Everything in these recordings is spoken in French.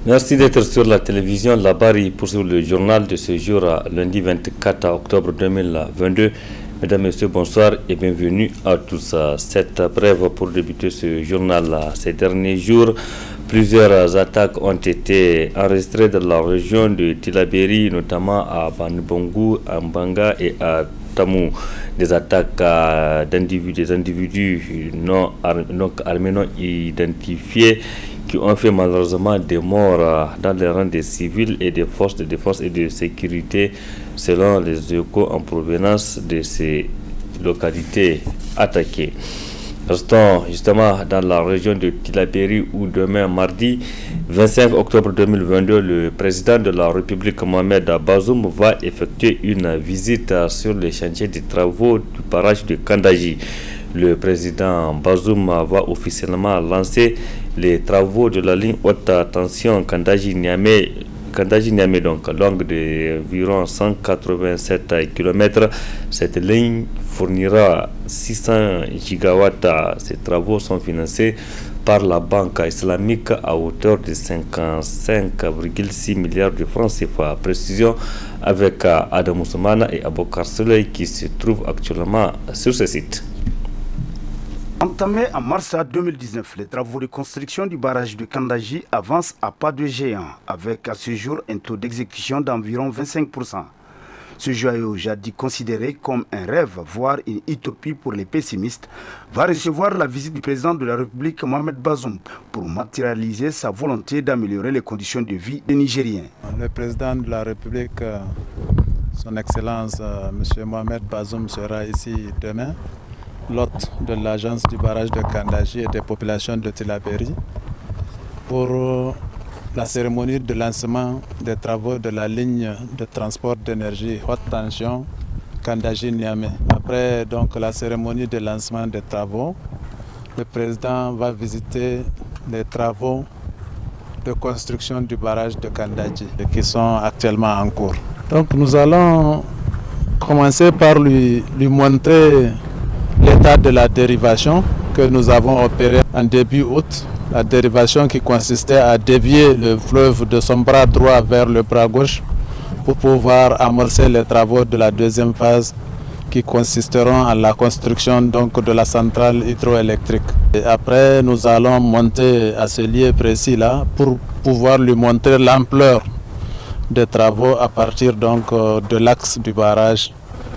Merci d'être sur la télévision. La Barre poursuit le journal de ce jour, lundi 24 octobre 2022. Mesdames, Messieurs, bonsoir et bienvenue à tous. Cette brève pour débuter ce journal. Ces derniers jours, plusieurs attaques ont été enregistrées dans la région de Tillabéri, notamment à Banibongo, à Mbanga et à Tamou. Des attaques des individus non armés, non identifiés, qui ont fait malheureusement des morts dans les rangs des civils et des forces de défense et de sécurité, selon les échos en provenance de ces localités attaquées. Restons justement dans la région de Tillabéri où demain mardi 25 octobre 2022, le président de la République Mohamed Bazoum va effectuer une visite sur les chantiers des travaux du barrage de Kandaji. Le président Bazoum va officiellement lancer les travaux de la ligne haute tension Kandaji-Niamey, donc longue d'environ 187 km. Cette ligne fournira 600 gigawatts. Ces travaux sont financés par la Banque islamique à hauteur de 55,6 milliards de francs CFA. Précision avec Adam Ousmane et Abokar Soleil qui se trouvent actuellement sur ce site. Entamés en mars 2019, les travaux de construction du barrage de Kandaji avancent à pas de géant, avec à ce jour un taux d'exécution d'environ 25%. Ce joyau, jadis considéré comme un rêve, voire une utopie pour les pessimistes, va recevoir la visite du président de la République Mohamed Bazoum pour matérialiser sa volonté d'améliorer les conditions de vie des Nigériens. Le président de la République, son Excellence M. Mohamed Bazoum, sera ici demain, l'hôte de l'agence du barrage de Kandaji et des populations de Tillabéri, pour la cérémonie de lancement des travaux de la ligne de transport d'énergie haute tension Kandaji-Niamey. Après donc la cérémonie de lancement des travaux, le président va visiter les travaux de construction du barrage de Kandaji qui sont actuellement en cours. Donc nous allons commencer par lui montrer l'état de la dérivation que nous avons opérée en début août. La dérivation qui consistait à dévier le fleuve de son bras droit vers le bras gauche pour pouvoir amorcer les travaux de la deuxième phase qui consisteront à la construction donc de la centrale hydroélectrique. Et après, nous allons monter à ce lieu précis-là pour pouvoir lui montrer l'ampleur des travaux à partir donc de l'axe du barrage.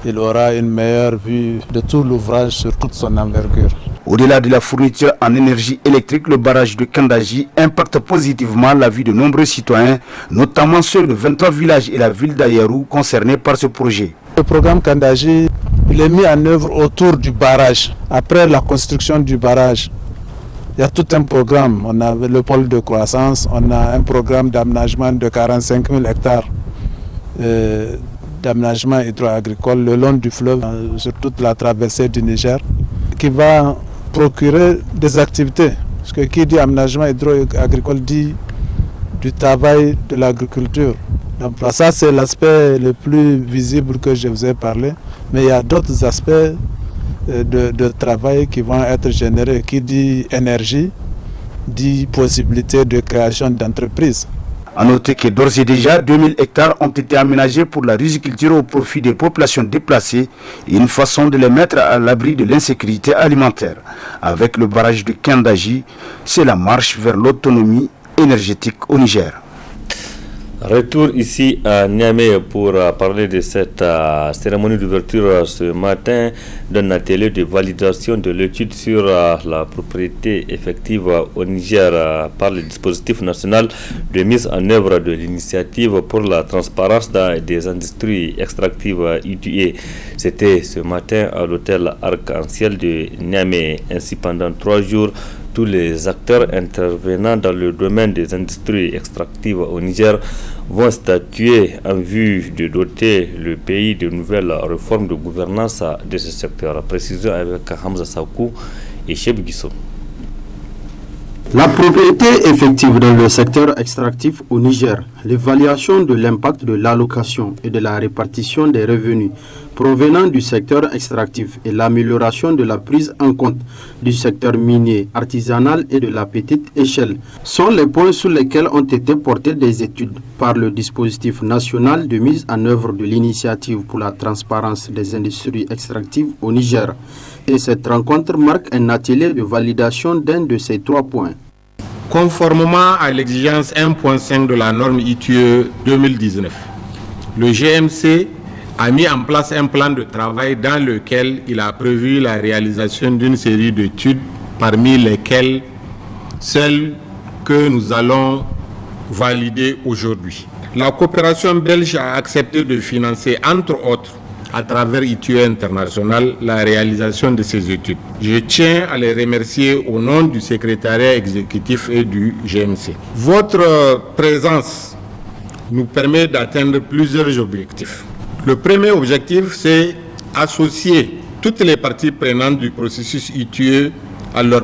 Il aura une meilleure vue de tout l'ouvrage sur toute son envergure. Au-delà de la fourniture en énergie électrique, le barrage de Kandaji impacte positivement la vie de nombreux citoyens, notamment ceux de 23 villages et la ville d'Ayerou concernés par ce projet. Le programme Kandaji, il est mis en œuvre autour du barrage. Après la construction du barrage, il y a tout un programme. On a le pôle de croissance, on a un programme d'aménagement de 45 000 hectares d'aménagement hydro-agricole le long du fleuve, sur toute la traversée du Niger, qui va procurer des activités. Parce que qui dit aménagement hydro-agricole dit du travail de l'agriculture. Donc ça, c'est l'aspect le plus visible que je vous ai parlé. Mais il y a d'autres aspects de travail qui vont être générés. Qui dit énergie, dit possibilité de création d'entreprises. A noter que d'ores et déjà 2000 hectares ont été aménagés pour la riziculture au profit des populations déplacées et une façon de les mettre à l'abri de l'insécurité alimentaire. Avec le barrage de Kandaji, c'est la marche vers l'autonomie énergétique au Niger. Retour ici à Niamey pour parler de cette cérémonie d'ouverture ce matin d'un atelier de validation de l'étude sur la propriété effective au Niger par le dispositif national de mise en œuvre de l'initiative pour la transparence des industries extractives IDUE. C'était ce matin à l'hôtel Arc-en-Ciel de Niamey. Ainsi, pendant 3 jours, tous les acteurs intervenant dans le domaine des industries extractives au Niger vont statuer en vue de doter le pays de nouvelles réformes de gouvernance de ce secteur. Précision avec Hamza Sakou et Cheb Guissou. La propriété effective dans le secteur extractif au Niger, l'évaluation de l'impact de l'allocation et de la répartition des revenus provenant du secteur extractif et l'amélioration de la prise en compte du secteur minier, artisanal et de la petite échelle sont les points sur lesquels ont été portées des études par le dispositif national de mise en œuvre de l'initiative pour la transparence des industries extractives au Niger. Et cette rencontre marque un atelier de validation d'un de ces 3 points. Conformément à l'exigence 1.5 de la norme ITIE 2019, le GMC a mis en place un plan de travail dans lequel il a prévu la réalisation d'une série d'études, parmi lesquelles celles que nous allons valider aujourd'hui. La coopération belge a accepté de financer, entre autres, à travers ITIE International, la réalisation de ces études. Je tiens à les remercier au nom du secrétariat exécutif et du GMC. Votre présence nous permet d'atteindre plusieurs objectifs. Le premier objectif, c'est associer toutes les parties prenantes du processus ITIE en leur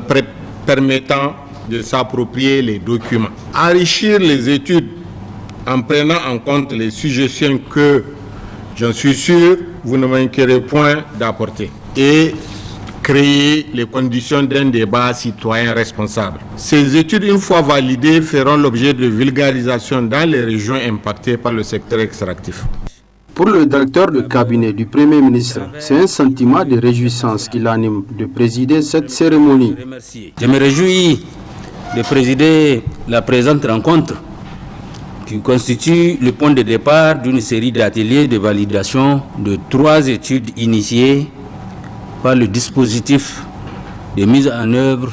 permettant de s'approprier les documents. Enrichir les études en prenant en compte les suggestions que, j'en suis sûr, vous ne manquerez point d'apporter. Et créer les conditions d'un débat citoyen responsable. Ces études, une fois validées, feront l'objet de vulgarisation dans les régions impactées par le secteur extractif. Pour le directeur de cabinet du Premier ministre, c'est un sentiment de réjouissance qui l'anime de présider cette cérémonie. Je me réjouis de présider la présente rencontre qui constitue le point de départ d'une série d'ateliers de validation de 3 études initiées par le dispositif de mise en œuvre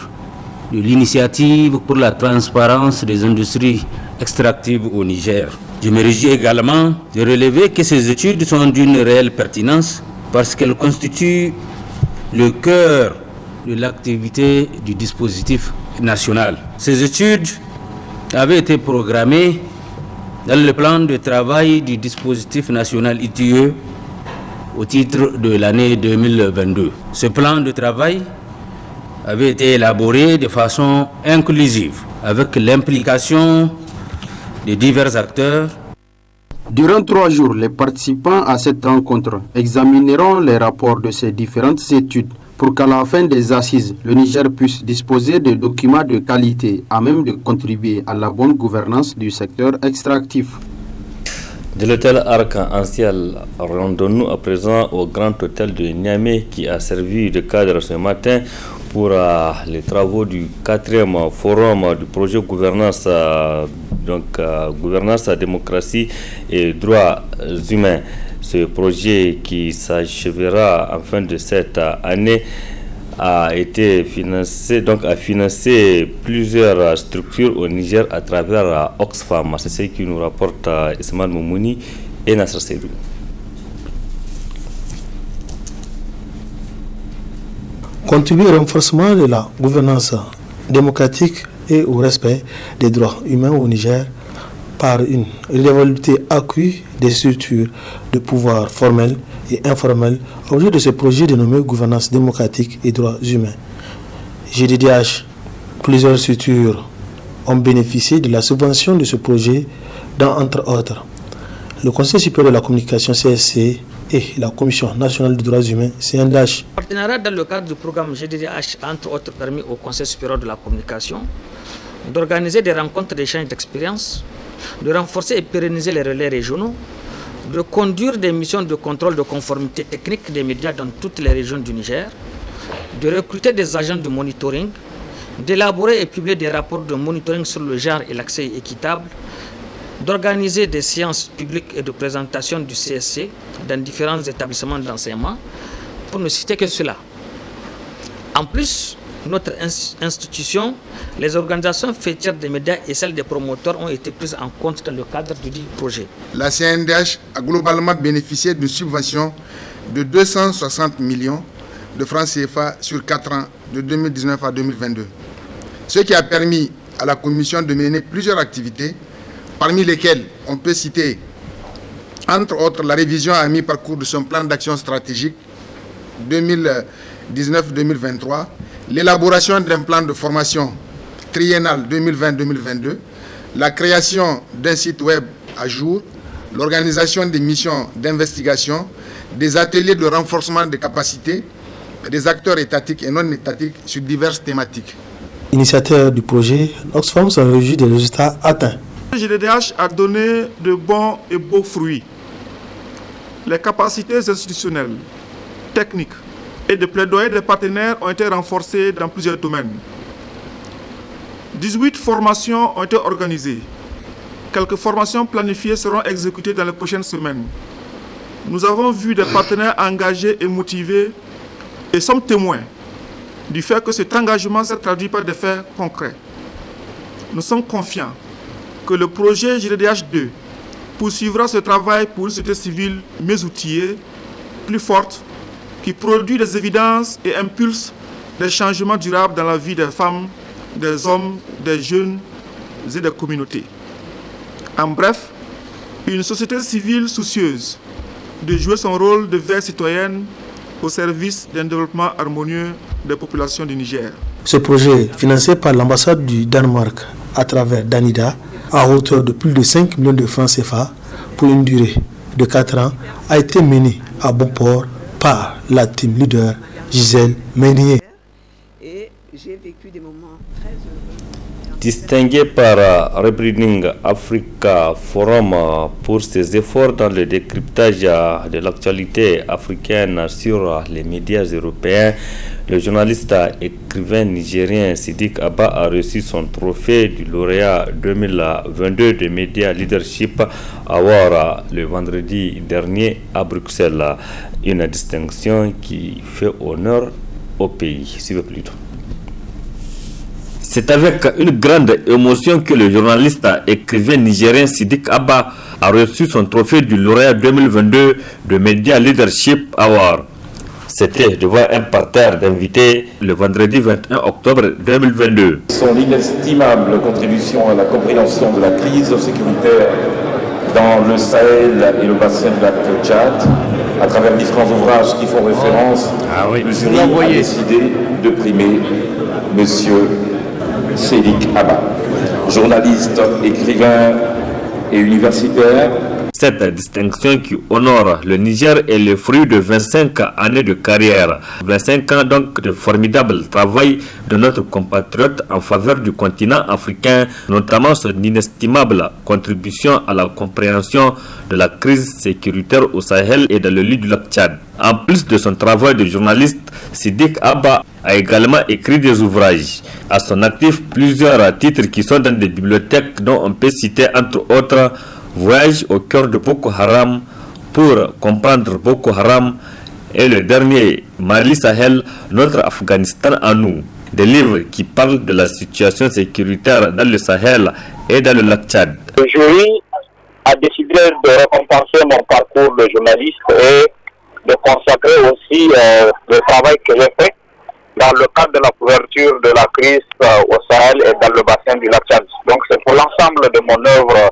de l'initiative pour la transparence des industries extractives au Niger. Je me réjouis également de relever que ces études sont d'une réelle pertinence parce qu'elles constituent le cœur de l'activité du dispositif national. Ces études avaient été programmées dans le plan de travail du dispositif national ITIE au titre de l'année 2022. Ce plan de travail avait été élaboré de façon inclusive avec l'implication de divers acteurs. Durant 3 jours, les participants à cette rencontre examineront les rapports de ces différentes études pour qu'à la fin des assises, le Niger puisse disposer de documents de qualité à même de contribuer à la bonne gouvernance du secteur extractif. De l'hôtel Arc-en-Ciel, rendons-nous à présent au Grand Hôtel de Niamey qui a servi de cadre ce matin pour les travaux du 4e forum du projet gouvernance, gouvernance, démocratie et droits humains. Ce projet qui s'achèvera en fin de cette année a été financé, a financé plusieurs structures au Niger à travers Oxfam. C'est ce qui nous rapporte Ismaël Moumouni et Nasser Seydou. Contribuer au renforcement de la gouvernance démocratique et au respect des droits humains au Niger par une redevabilité accrue des structures de pouvoir formels et informels. Objet de ce projet dénommé gouvernance démocratique et droits humains. GDDH, plusieurs structures ont bénéficié de la subvention de ce projet, dans entre autres le Conseil supérieur de la communication CSC et la Commission nationale des droits humains CNDH. Le partenariat dans le cadre du programme GDDH a entre autres permis au Conseil supérieur de la communication d'organiser des rencontres d'échange d'expériences, de renforcer et pérenniser les relais régionaux, de conduire des missions de contrôle de conformité technique des médias dans toutes les régions du Niger, de recruter des agents de monitoring, d'élaborer et publier des rapports de monitoring sur le genre et l'accès équitable, d'organiser des séances publiques et de présentation du CSC dans différents établissements d'enseignement, pour ne citer que cela. En plus, notre institution, les organisations fêtières des médias et celles des promoteurs ont été prises en compte dans le cadre du projet. La CNDH a globalement bénéficié d'une subvention de 260 millions de francs CFA sur 4 ans, de 2019 à 2022. Ce qui a permis à la Commission de mener plusieurs activités, parmi lesquelles on peut citer, entre autres, la révision à mi-parcours de son plan d'action stratégique 2019-2023, l'élaboration d'un plan de formation triennal 2020-2022, la création d'un site web à jour, l'organisation des missions d'investigation, des ateliers de renforcement des capacités des acteurs étatiques et non étatiques sur diverses thématiques. Initiateur du projet, Oxfam se réjouit des résultats atteints. Le GDDH a donné de bons et beaux fruits. Les capacités institutionnelles, techniques et de plaidoyer des partenaires ont été renforcées dans plusieurs domaines. 18 formations ont été organisées. Quelques formations planifiées seront exécutées dans les prochaines semaines. Nous avons vu des partenaires engagés et motivés et sommes témoins du fait que cet engagement s'est traduit par des faits concrets. Nous sommes confiants que le projet GDDH 2 poursuivra ce travail pour une société civile mieux outillée, plus forte, qui produit des évidences et impulse des changements durables dans la vie des femmes, des hommes, des jeunes et des communautés. En bref, une société civile soucieuse de jouer son rôle de veille citoyenne au service d'un développement harmonieux des populations du Niger. Ce projet, financé par l'ambassade du Danemark à travers Danida, à hauteur de plus de 5 millions de francs CFA pour une durée de 4 ans, a été mené à bon port par la team leader Gisèle Meunier. Et j'ai vécu des moments très heureux. Distingué par Rebuilding Africa Forum pour ses efforts dans le décryptage de l'actualité africaine sur les médias européens, le journaliste écrivain nigérien Siddiq Abba a reçu son trophée du lauréat 2022 de Media Leadership Award le vendredi dernier à Bruxelles. Une distinction qui fait honneur au pays. Suivez plutôt. C'est avec une grande émotion que le journaliste écrivain nigérien Siddiq Abba a reçu son trophée du lauréat 2022 de Media Leadership Award. C'était devant un parterre d'invités le vendredi 21 octobre 2022. Son inestimable contribution à la compréhension de la crise sécuritaire dans le Sahel et le bassin du lac Tchad, à travers différents ouvrages qui font référence, le jury a décidé de primer Monsieur Siddiq Abba, journaliste, écrivain et universitaire. Cette distinction qui honore le Niger est le fruit de 25 années de carrière. 25 ans donc de formidable travail de notre compatriote en faveur du continent africain, notamment son inestimable contribution à la compréhension de la crise sécuritaire au Sahel et dans le lit du lac Tchad. En plus de son travail de journaliste, Siddiq Abba a également écrit des ouvrages. À son actif, plusieurs titres qui sont dans des bibliothèques dont on peut citer entre autres Voyage au cœur de Boko Haram pour comprendre Boko Haram et le dernier Mali Sahel, notre Afghanistan à nous. Des livres qui parlent de la situation sécuritaire dans le Sahel et dans le lac Tchad. Le jury a décidé de récompenser mon parcours de journaliste et de consacrer aussi le travail que j'ai fait dans le cadre de la couverture de la crise au Sahel et dans le bassin du lac Tchad. Donc c'est pour l'ensemble de mon œuvre,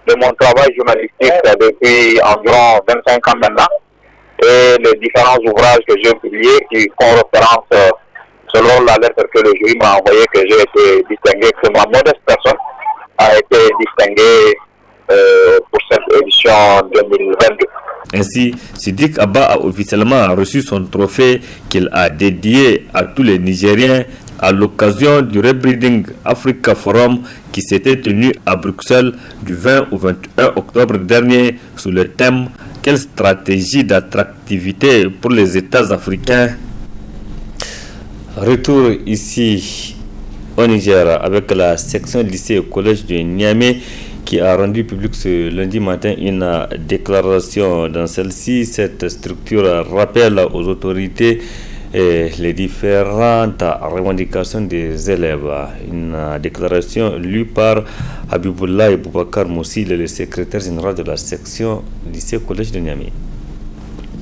de mon travail journalistique depuis environ 25 ans maintenant, et les différents ouvrages que j'ai publiés qui font référence selon la lettre que le jury m'a envoyée, que j'ai été distingué, que ma modeste personne a été distinguée pour cette édition 2022. Ainsi, Siddiq Abba a officiellement reçu son trophée qu'il a dédié à tous les Nigériens à l'occasion du Rebuilding Africa Forum qui s'était tenu à Bruxelles du 20 au 21 octobre dernier sous le thème « Quelle stratégie d'attractivité pour les États africains ?» Retour ici au Niger avec la section lycée et collège de Niamey qui a rendu public ce lundi matin une déclaration. Dans celle-ci, cette structure rappelle aux autorités les différentes revendications des élèves. Une déclaration lue par Habiboullah Boubacar Moussi, le secrétaire général de la section lycée collège de Niamey.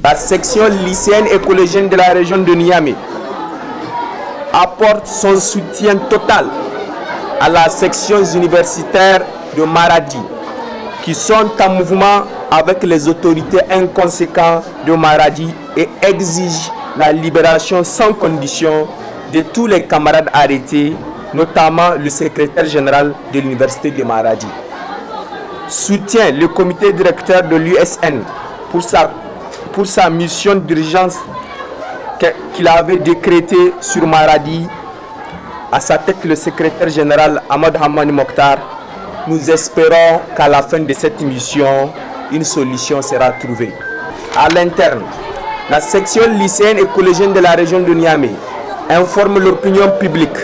La section lycéenne et collégienne de la région de Niamey apporte son soutien total à la section universitaire de Maradi qui sont en mouvement avec les autorités inconséquentes de Maradi et exigent la libération sans condition de tous les camarades arrêtés, notamment le secrétaire général de l'université de Maradi. Soutient le comité directeur de l'USN pour pour sa mission d'urgence qu'il avait décrétée sur Maradi, à sa tête le secrétaire général Ahmad Hamani Mokhtar, nous espérons qu'à la fin de cette mission, une solution sera trouvée. À l'interne, la section lycéenne et collégienne de la région de Niamey informe l'opinion publique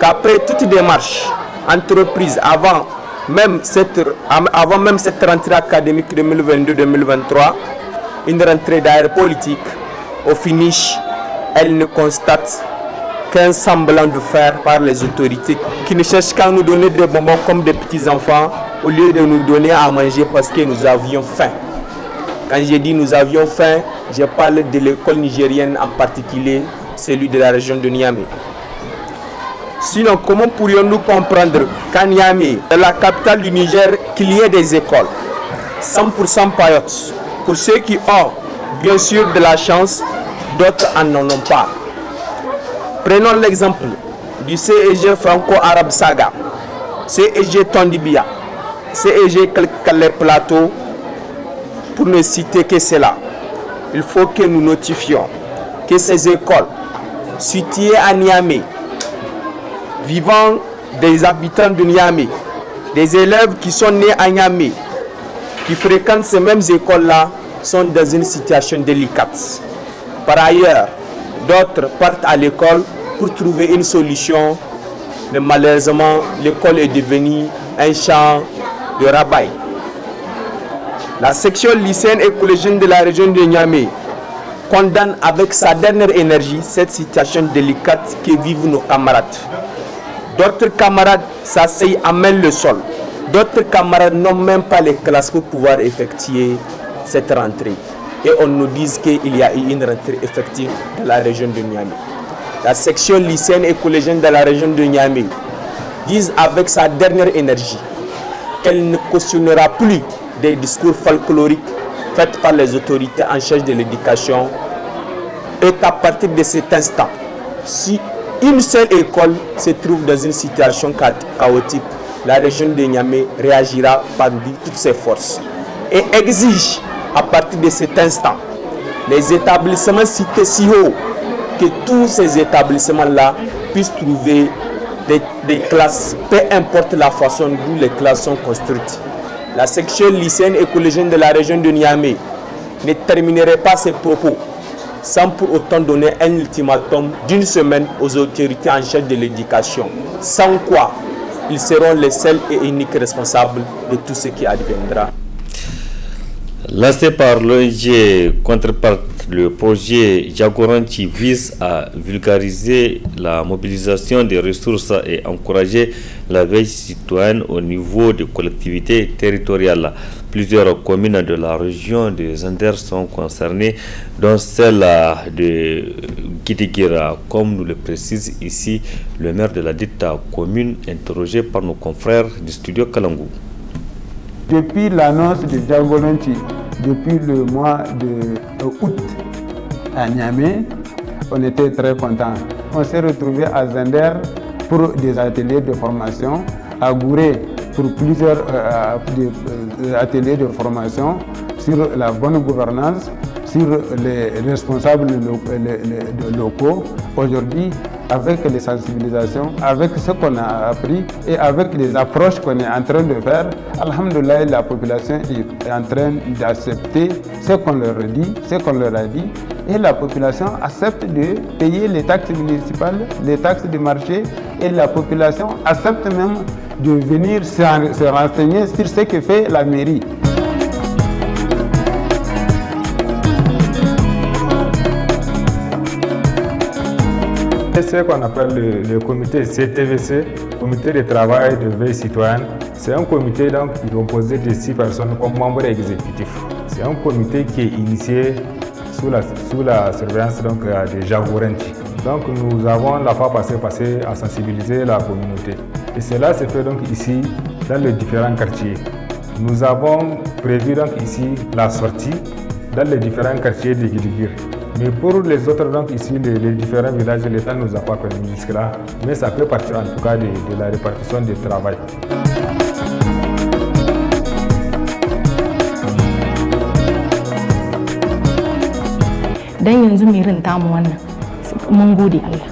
qu'après toute démarche entreprise avant même cette rentrée académique 2022-2023, une rentrée d'air politique, au finish, elle ne constate qu'un semblant de faire par les autorités qui ne cherchent qu'à nous donner des bonbons comme des petits-enfants au lieu de nous donner à manger parce que nous avions faim. Quand j'ai dit nous avions faim, je parle de l'école nigérienne en particulier, celui de la région de Niamey. Sinon, comment pourrions-nous comprendre qu'à Niamey, la capitale du Niger, qu'il y ait des écoles 100% payotes? Pour ceux qui ont bien sûr de la chance, d'autres n'en ont pas. Prenons l'exemple du CEG Franco-Arabe Saga, CEG Tondibia, CEG Calais Plateau, pour ne citer que cela. Il faut que nous notifions que ces écoles situées à Niamey, vivant des habitants de Niamey, des élèves qui sont nés à Niamey, qui fréquentent ces mêmes écoles-là, sont dans une situation délicate. Par ailleurs, d'autres partent à l'école pour trouver une solution, mais malheureusement, l'école est devenue un champ de rabaille. La section lycéenne et collégienne de la région de Niamey condamne avec sa dernière énergie cette situation délicate que vivent nos camarades. D'autres camarades s'asseyent à même le sol. D'autres camarades n'ont même pas les classes pour pouvoir effectuer cette rentrée. Et on nous dit qu'il y a eu une rentrée effective de la région de Niamey. La section lycéenne et collégienne de la région de Niamey dit avec sa dernière énergie qu'elle ne cautionnera plus des discours folkloriques faits par les autorités en charge de l'éducation et qu'à partir de cet instant, si une seule école se trouve dans une situation chaotique, la région de Niamey réagira par toutes ses forces et exige à partir de cet instant les établissements cités si haut que tous ces établissements-là puissent trouver des classes, peu importe la façon dont les classes sont construites. La section lycéenne et collégienne de la région de Niamey ne terminerait pas ses propos sans pour autant donner un ultimatum d'une semaine aux autorités en charge de l'éducation, sans quoi ils seront les seuls et uniques responsables de tout ce qui adviendra. Lancé par l'ONG Contrepart, le projet Jagoranti vise à vulgariser la mobilisation des ressources et encourager la veille citoyenne au niveau des collectivités territoriales. Plusieurs communes de la région de Zander sont concernées, dont celle de Guidiguira, comme nous le précise ici le maire de la dite commune, interrogé par nos confrères du studio Kalangou. Depuis l'annonce de Jagoranti, depuis le mois d'août à Niamey, on était très contents. On s'est retrouvé à Zander pour des ateliers de formation, à Gouré pour plusieurs ateliers de formation sur la bonne gouvernance, sur les responsables locaux. Aujourd'hui, avec les sensibilisations, avec ce qu'on a appris et avec les approches qu'on est en train de faire, alhamdoulilah, la population est en train d'accepter ce qu'on leur dit, ce qu'on leur a dit, et la population accepte de payer les taxes municipales, les taxes de marché, et la population accepte même de venir se renseigner sur ce que fait la mairie. C'est ce qu'on appelle le comité CTVC, comité de travail de veille citoyenne. C'est un comité donc, composé de 6 personnes comme membres exécutifs. C'est un comité qui est initié sous la surveillance donc, de Jagoranti. Donc nous avons la fois passée à sensibiliser la communauté. Et cela se fait donc ici dans les différents quartiers. Nous avons prévu donc ici la sortie dans les différents quartiers de Guidigir. Mais pour les autres, donc ici, les différents villages, l'État ne nous a pas permis jusque-là, mais ça fait partie en tout cas de la répartition du travail. dan yanzu mirin tamu wannan mun gode Allah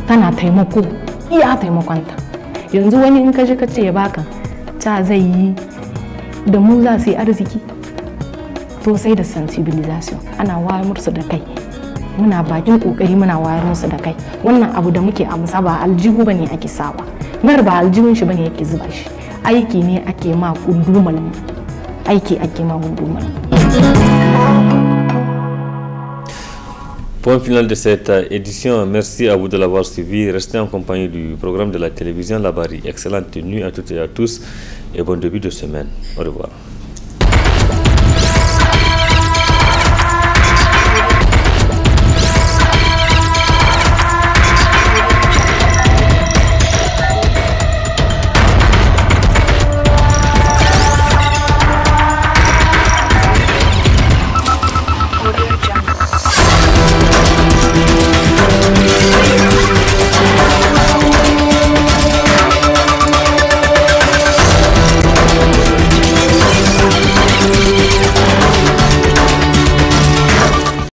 tana taimako iya taimakonta. Yanzu wani in ka ce ya baka ta zai yi da mu za su yi arziki to sai da sensibilisation ana wayar musu da kai, muna bakin kokari muna wayar musu da kai. Wannan abu da muke amsa ba aljihu bane ake sawa, bar ba aljihun shi bane yake zuba shi, aiki ne ake ma gundumal, aiki ake ma gundumal. Point final de cette édition. Merci à vous de l'avoir suivi. Restez en compagnie du programme de la télévision Labari. Excellente nuit à toutes et à tous et bon début de semaine. Au revoir.